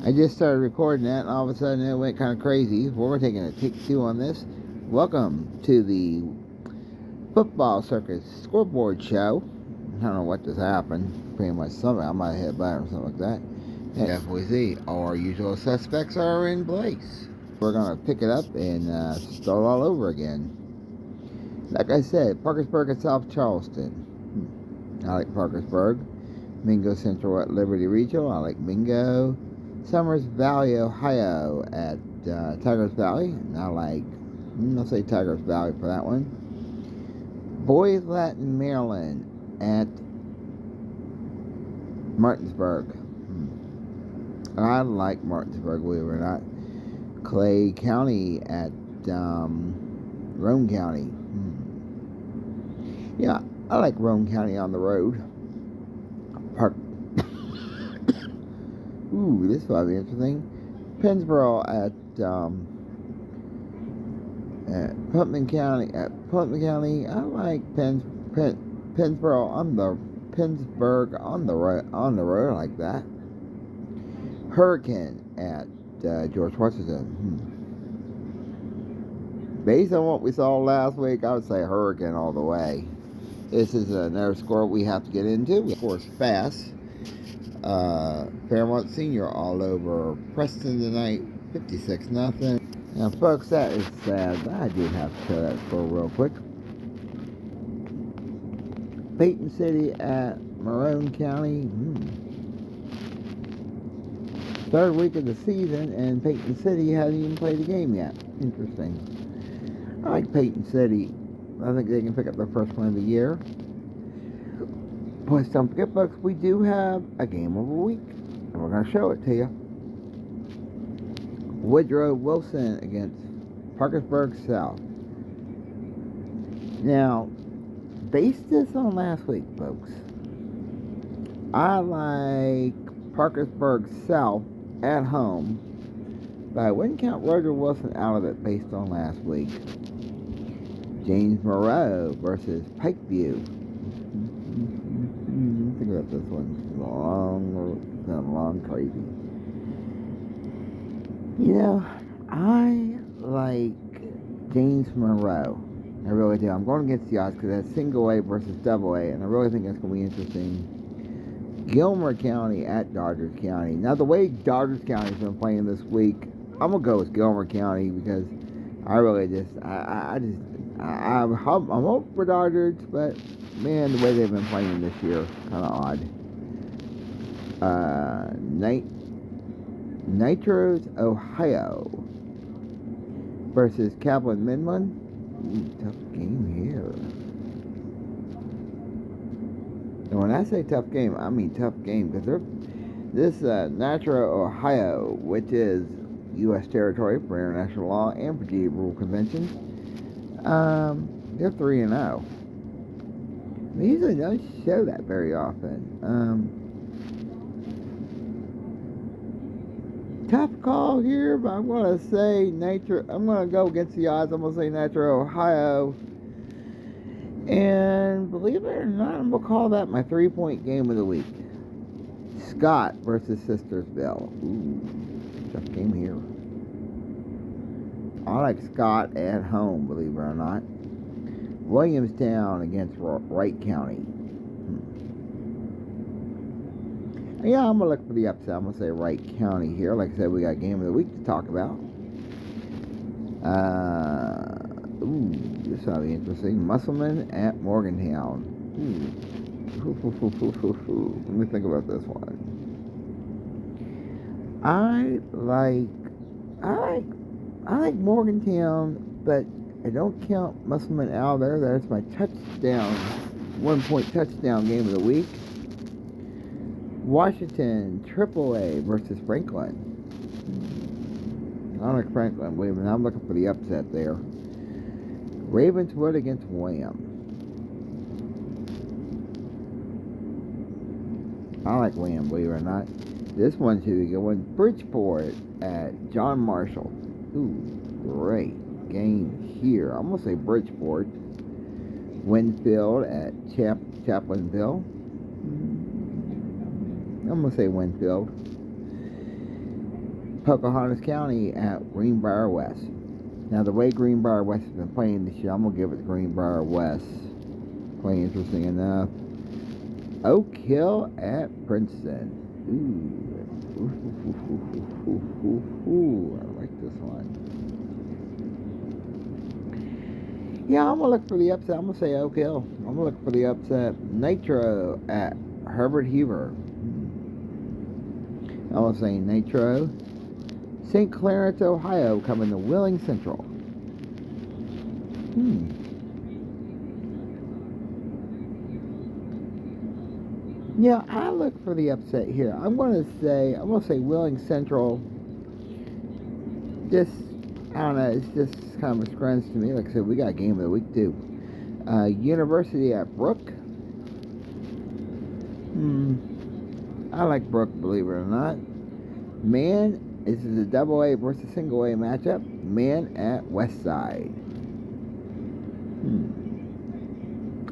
I just started recording that, and all of a sudden it went kind of crazy. Well, we're taking a take two on this. Welcome to the Football Circus Scoreboard Show. I don't know what just happened. Pretty much something. I might have hit by or something like that. And as we see, all our usual suspects are in place. We're going to pick it up and start all over again. Like I said, Parkersburg and South Charleston. I like Parkersburg. Mingo Central at Liberty Regional. I like Mingo. Summers Valley, Ohio at Tigers Valley. And I like, I'll say Tigers Valley for that one. Boys Latin, Maryland at Martinsburg. I like Martinsburg, believe it or not. Clay County at Rome County. Yeah, I like Rome County on the road. Park. Ooh, this will be interesting. Pennsboro at Putnam County. I like Pennsboro on the Pittsburgh on the road. I like that. Hurricane at George Washington. Based on what we saw last week, I would say Hurricane all the way. This is another score we have to get into. Of course, fast. Fairmont Senior all over Preston tonight, 56-0. Now, folks, that is sad. I did have to show that score real quick. Peyton City at Maroon County. Third week of the season, and Peyton City hasn't even played a game yet. Interesting. I like Peyton City. I think they can pick up their first win of the year. Plus, don't forget, folks, we do have a game of the week, and we're going to show it to you. Woodrow Wilson against Parkersburg South. Now, base this on last week, folks. I like Parkersburg South at home, but I wouldn't count Woodrow Wilson out of it based on last week. James Moreau versus Pikeview. Think about this one. Long, crazy. You know, I like James Moreau. I really do. I'm going against the odds because that's single A versus double A, and I really think that's going to be interesting. Gilmer County at Dodgers County. Now, the way Dodgers County's been playing this week, I'm going to go with Gilmer County because I really just, I'm hoping for Dodgers, but man, the way they've been playing this year, kind of odd. Nitros, Ohio versus Kaplan Midland. Tough game here. And when I say tough game, I mean tough game because this Nitro, Ohio, which is U.S. territory for international law and for Geneva Rule Convention, they're 3-0. They usually don't show that very often. Tough call here, but I'm going to say Nitro. I'm going to go against the odds. I'm going to say Nitro, Ohio. And believe it or not, I'm going to call that my 3-point game of the week. Scott versus Sistersville. Ooh, tough game here. I like Scott at home, believe it or not. Williamstown against Wright County. Yeah, I'm going to look for the upset. I'm going to say Wright County here. Like I said, we got game of the week to talk about. This ought to be interesting. Musselman at Morgantown. Let me think about this one. I like Morgantown, but I don't count Musselman out there. That's my touchdown, 1-point touchdown game of the week. Washington, AAA versus Franklin. I like Franklin. Wait a minute, I'm looking for the upset there. Ravenswood against Wham. I like Wham, believe it or not. This one should be a good one. Bridgeport at John Marshall. Ooh, great game here. I'm going to say Bridgeport. Winfield at Chaplinville. I'm going to say Winfield. Pocahontas County at Greenbrier West. Now, the way Greenbrier West has been playing this year, I'm going to give it to Greenbrier West. Quite interesting enough. Oak Hill at Princeton. Ooh, I like this one. Yeah, I'm going to look for the upset. I'm going to say Oak Hill. I'm going to look for the upset. Nitro at Herbert Hoover. I'm going to say Nitro. St. Clarence, Ohio, coming to Wheeling Central. Yeah, I look for the upset here. I'm going to say Wheeling Central. Just, I don't know, it's just kind of a scrunch to me. Like I said, we got game of the week too. University at Brook. I like Brook, believe it or not. Man, this is a double A versus single A matchup. Man at Westside.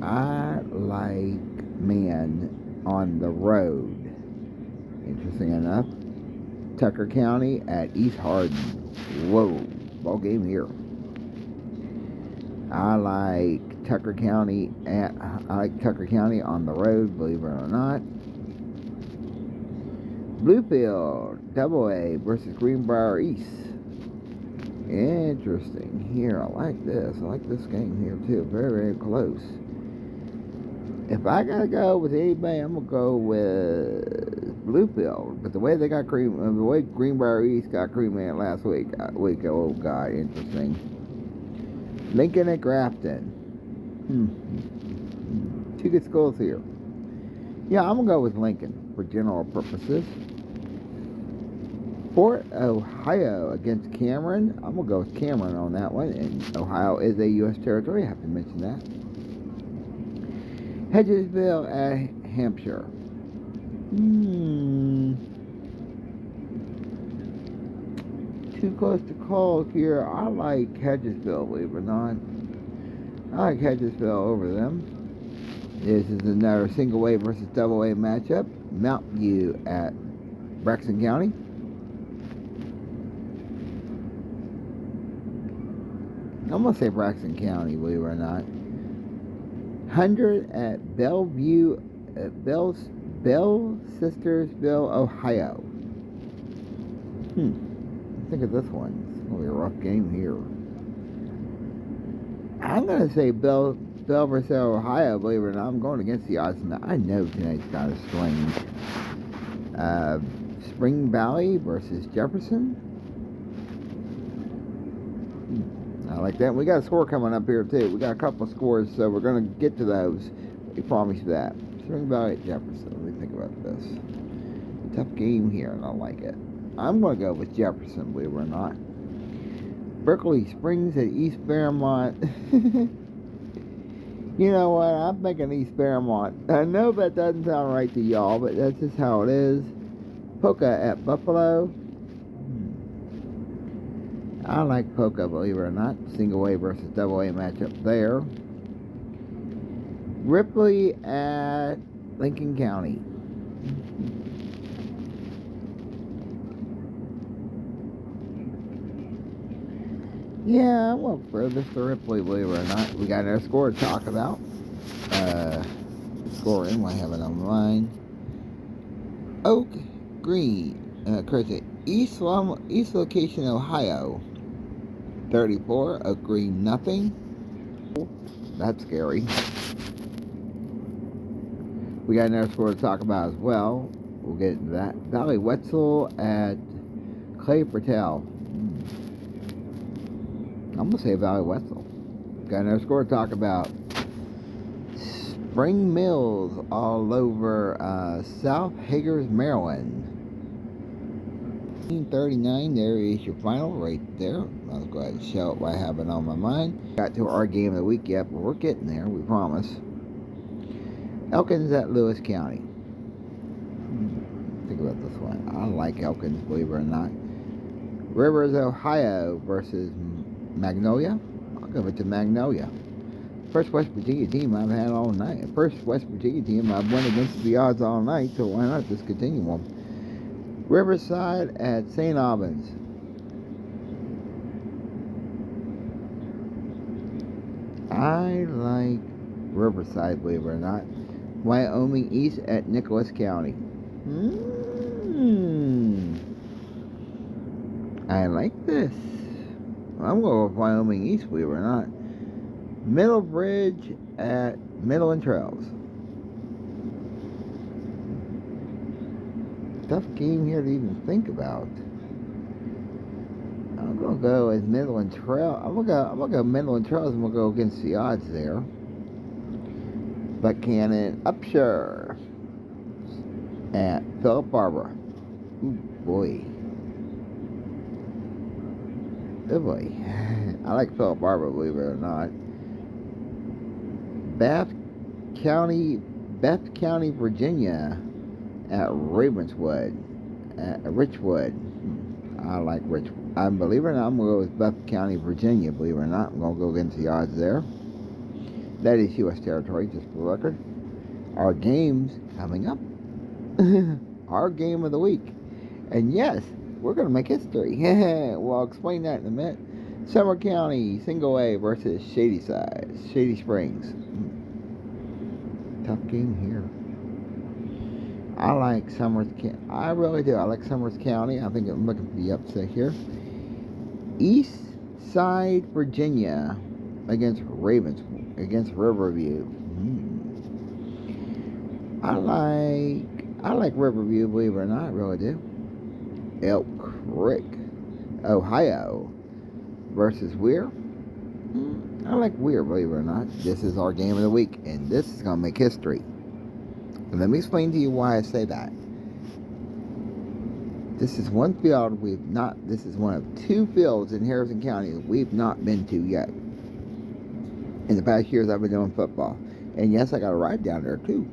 I like Man on the road. Interesting enough. Tucker County at East Hardin. Whoa, ball game here. I like Tucker County on the road, believe it or not. Bluefield, double A versus Greenbrier East. Interesting here. I like this. I like this game here too. Very, very close. If I gotta go with anybody, I'm gonna go with Bluefield. But the way Greenbrier East got Cream Man last week, oh god, interesting. Lincoln and Grafton. Two good schools here. Yeah, I'm gonna go with Lincoln for general purposes. Fort Ohio against Cameron. I'm going to go with Cameron on that one. And Ohio is a U.S. territory. I have to mention that. Hedgesville at Hampshire. Too close to call here. I like Hedgesville, believe it or not. I like Hedgesville over them. This is another single A versus double A matchup. Mountain View at Braxton County. I'm going to say Braxton County, believe it or not. 100 at Bellevue, at Bell Sistersville, Ohio. Think of this one. It's going to be a rough game here. I'm going to say Bell versus Ohio, believe it or not. I'm going against the odds. I know tonight's kind of strange. Spring Valley versus Jefferson. I like that. We got a score coming up here too. We got a couple of scores, so we're going to get to those. We promise you that. Spring Valley at Jefferson. Let me think about this. Tough game here, and I like it. I'm going to go with Jefferson, believe it or not. Berkeley Springs at East Fairmont. You know what? I'm thinking East Fairmont. I know that doesn't sound right to y'all, but that's just how it is. Poca at Buffalo. I like Poca, believe it or not. Single A versus double A matchup there. Ripley at Lincoln County. Yeah, I'm going to throw this to Ripley, believe it or not. We got our score to talk about. Scoring, I have it online. Oak Green, East Location, Ohio. 34, Oak Green, nothing. That's scary. We got another score to talk about as well. We'll get into that. Valley Wetzel at Clay Patel. I'm going to say Valley Wetzel. Got another score to talk about. Spring Mills all over South Haggers, Maryland. 1939, there is your final right there. I'll go ahead and show it what I have it on my mind. Got to our game of the week yet, but we're getting there, we promise. Elkins at Lewis County. Think about this one. I like Elkins, believe it or not. Rivers, Ohio versus Magnolia. I'll give it to Magnolia. First West Virginia team I've had all night. First West Virginia team I've went against the odds all night, so why not just continue them? Riverside at St. Albans. I like Riverside, believe it or not. Wyoming East at Nicholas County. I like this. I'm going with Wyoming East, believe it or not. Middle Bridge at Midland Trails. Tough game here to even think about. I'm gonna go with Midland Trail. I'm gonna go Midland Trails, and we'll go against the odds there. Buchanan Upshur at Philip Barber. Ooh, boy. Oh boy. I like Philip Barber, believe it or not. Bath County, Virginia at Ravenswood. At Richwood. I like Richwood. I believe it or not, I'm going to go with Bath County, Virginia, believe it or not. I'm going to go against the odds there. That is U.S. territory, just for the record. Our games coming up. Our game of the week. And yes, we're going to make history. Well, I'll explain that in a minute. Summer County, Single A versus Shady Springs. Tough game here. I like Summers County. I really do. I like Summers County. I think I'm looking for the upset here. East Side, Virginia against Riverview. I like Riverview, believe it or not. I really do. Elk Creek, Ohio versus Weir. I like Weir, believe it or not. This is our game of the week, and this is going to make history. And let me explain to you why I say that. This is one field this is one of two fields in Harrison County that we've not been to yet. In the past years I've been doing football. And yes, I got a ride down there too.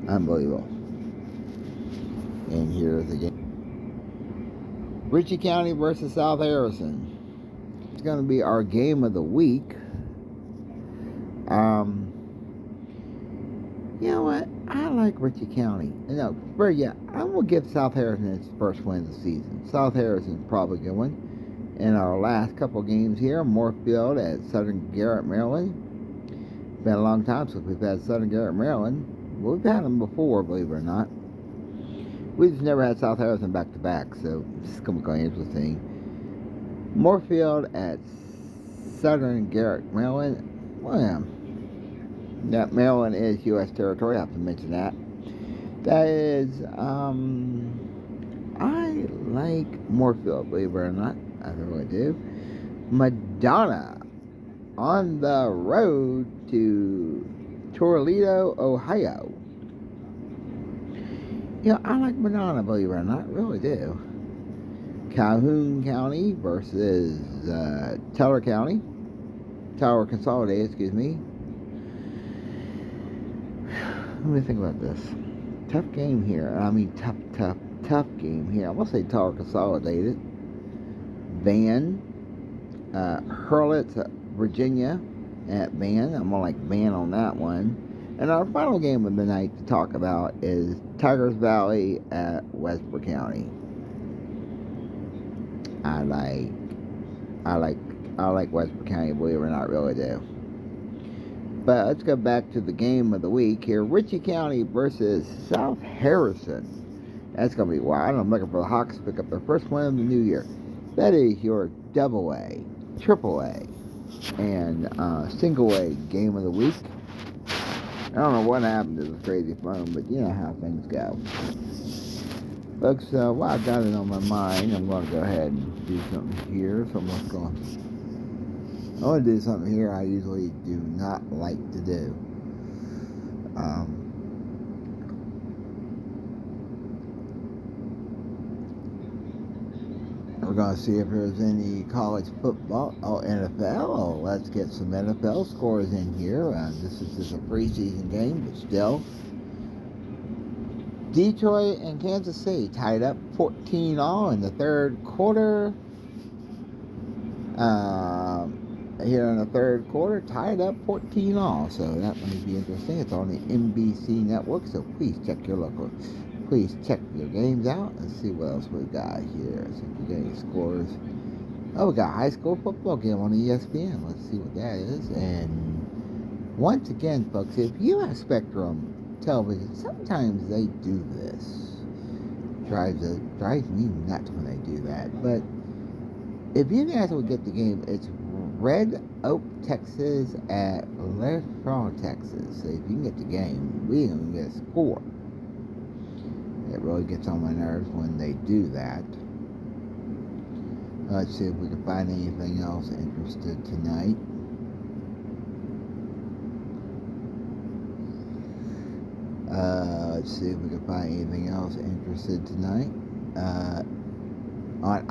Unbelievable. And here's the game. Ritchie County versus South Harrison. It's going to be our game of the week. You know what? I like Ritchie County. No, but yeah, I'm going to give South Harrison its first win of the season. South Harrison's probably going to win. In our last couple games here, Moorfield at Southern Garrett, Maryland. It's been a long time since we've had Southern Garrett, Maryland. Well, we've had them before, believe it or not. We've just never had South Harrison back-to-back, so it's going to be interesting. Moorfield at Southern Garrett, Maryland. Well, that Maryland is U.S. territory. I have to mention that. That is, I like Moorfield, believe it or not. I really do. Madonna on the road to Toledo, Ohio. Yeah, I like Madonna, believe it or not. I really do. Calhoun County versus Teller County. Tower Consolidated, excuse me. Let me think about this. Tough game here. I mean, tough game here. I'm going to say Tower Consolidated. Van. Hurlitz, Virginia at Van. I'm going to like Van on that one. And our final game of the night to talk about is Tigers Valley at Westbrook County. I like Westbrook County, believe it or not, really do. But let's go back to the game of the week here. Ritchie County versus South Harrison. That's going to be wild. I'm looking for the Hawks to pick up their first win of the new year. That is your double A, triple A, and single A game of the week. I don't know what happened to the crazy phone, but you know how things go. Folks, while I've got it on my mind, I'm going to go ahead and do something here. So I'm going to do something here I usually do not like to do. We're going to see if there's any college football or NFL. Oh, let's get some NFL scores in here. This is just a preseason game, but still. Detroit and Kansas City tied up 14-all in the third quarter. Here in the third quarter, tied up 14-all. So that might be interesting. It's on the NBC network, so please check your local please check your games out and see what else we got here. See if we get any scores. Oh, we got a high school football game on ESPN. Let's see what that is. And once again, folks, if you have Spectrum television, sometimes they do this. Drives me nuts when they do that. But if you guys will get the game, it's Red Oak, Texas at Latrobe, Texas. So if you can get the game, we can get a score. It really gets on my nerves when they do that. Let's see if we can find anything else interested tonight. Let's see if we can find anything else interested tonight. On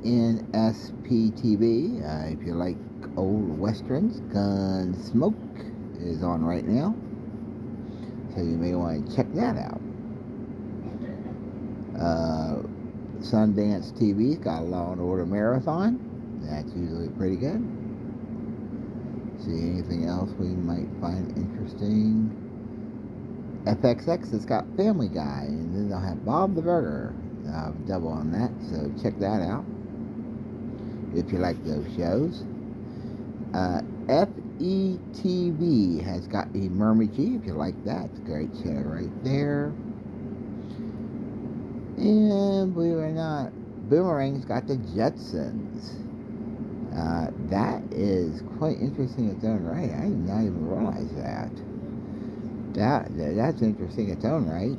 INSP TV, if you like old westerns, Gunsmoke is on right now. So you may want to check that out. Sundance TV's got a Law and Order Marathon. That's usually pretty good. See anything else we might find interesting? FXX has got Family Guy, and then they'll have Bob the Burger. Double on that, so check that out if you like those shows. FETV has got Emergency, if you like that. It's a great show right there. And believe it or not, Boomerang's got the Jetsons. That is quite interesting in its own right. I did not even realize that. That's interesting in its own right.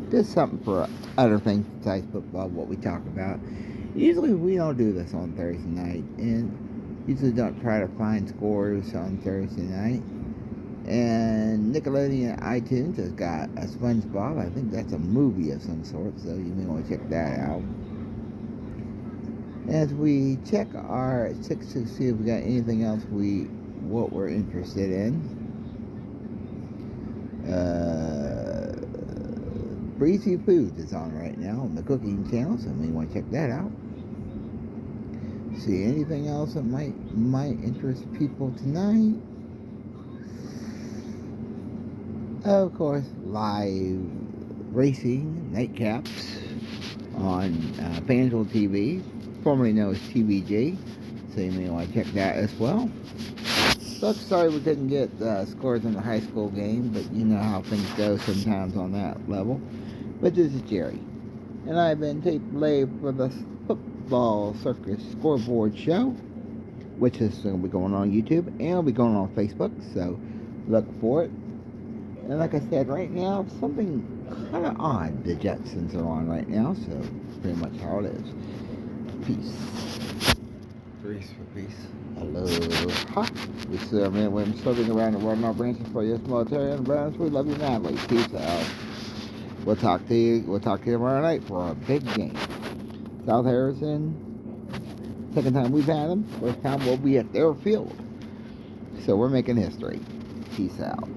Just something for other things besides football, what we talk about. Usually we don't do this on Thursday night, and usually don't try to find scores on Thursday night. And Nickelodeon iTunes has got a SpongeBob. I think that's a movie of some sort, so you may want to check that out. As we check our 6 to see if we got anything else what we're interested in. Breezy Foods is on right now on the cooking channel, so you may want to check that out. See anything else that might interest people tonight. Of course, live racing nightcaps on Fanduel TV, formerly known as TVG, so you may want to check that as well. So sorry we couldn't get scores in the high school game, but you know how things go sometimes on that level. But this is Jerry, and I've been tape delay for the Football Circus Scoreboard Show, which is going to be going on YouTube, and it'll be going on Facebook, so look for it. And like I said, right now, something kind of odd the Jetsons are on right now, so pretty much how it is. Peace. Peace for peace. Aloha. This is man William serving around the world in our branches for U.S. military and branches. We love you madly. Peace out. We'll talk to you tomorrow night for a big game. South Harrison, second time we've had them. First time we'll be at their field. So we're making history. Peace out.